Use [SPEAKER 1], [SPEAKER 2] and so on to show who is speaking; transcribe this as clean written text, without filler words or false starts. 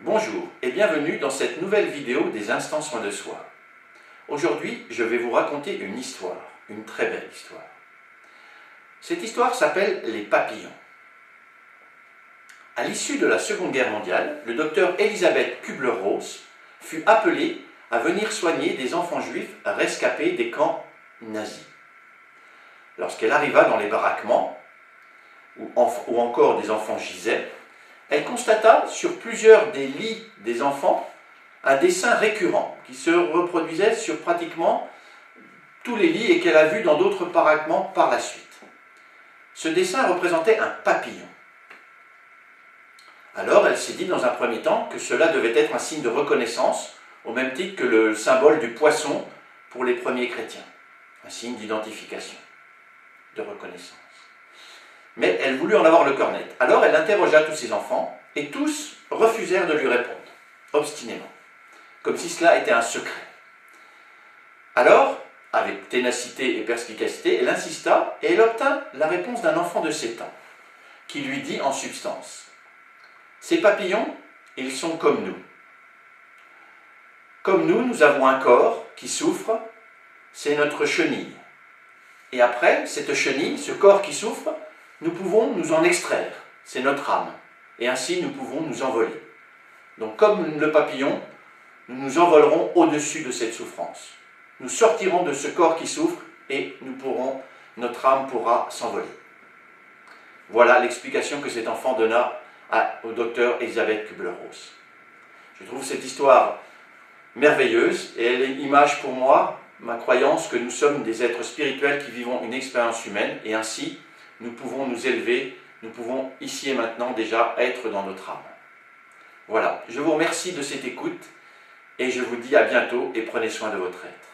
[SPEAKER 1] Bonjour et bienvenue dans cette nouvelle vidéo des instants soins de soi. Aujourd'hui, je vais vous raconter une histoire, une très belle histoire. Cette histoire s'appelle Les papillons. À l'issue de la Seconde Guerre mondiale, le docteur Elisabeth Kübler-Ross fut appelée à venir soigner des enfants juifs rescapés des camps nazis. Lorsqu'elle arriva dans les baraquements, où encore des enfants gisaient, elle constata sur plusieurs des lits des enfants un dessin récurrent qui se reproduisait sur pratiquement tous les lits et qu'elle a vu dans d'autres baraquements par la suite. Ce dessin représentait un papillon. Alors elle s'est dit dans un premier temps que cela devait être un signe de reconnaissance, au même titre que le symbole du poisson pour les premiers chrétiens, un signe d'identification, de reconnaissance. Mais elle voulut en avoir le cœur net. Alors elle interrogea tous ses enfants, et tous refusèrent de lui répondre, obstinément, comme si cela était un secret. Alors, avec ténacité et perspicacité, elle insista, et elle obtint la réponse d'un enfant de 7 ans, qui lui dit en substance : « Ces papillons, ils sont comme nous. Comme nous avons un corps qui souffre, c'est notre chenille. Et après, cette chenille, ce corps qui souffre, nous pouvons nous en extraire, c'est notre âme, et ainsi nous pouvons nous envoler. Donc comme le papillon, nous nous envolerons au-dessus de cette souffrance. Nous sortirons de ce corps qui souffre et notre âme pourra s'envoler. » Voilà l'explication que cet enfant donna au docteur Elisabeth Kübler-Ross. Je trouve cette histoire merveilleuse et elle est image pour moi, ma croyance que nous sommes des êtres spirituels qui vivons une expérience humaine et ainsi nous pouvons nous élever, nous pouvons ici et maintenant déjà être dans notre âme. Voilà, je vous remercie de cette écoute et je vous dis à bientôt et prenez soin de votre être.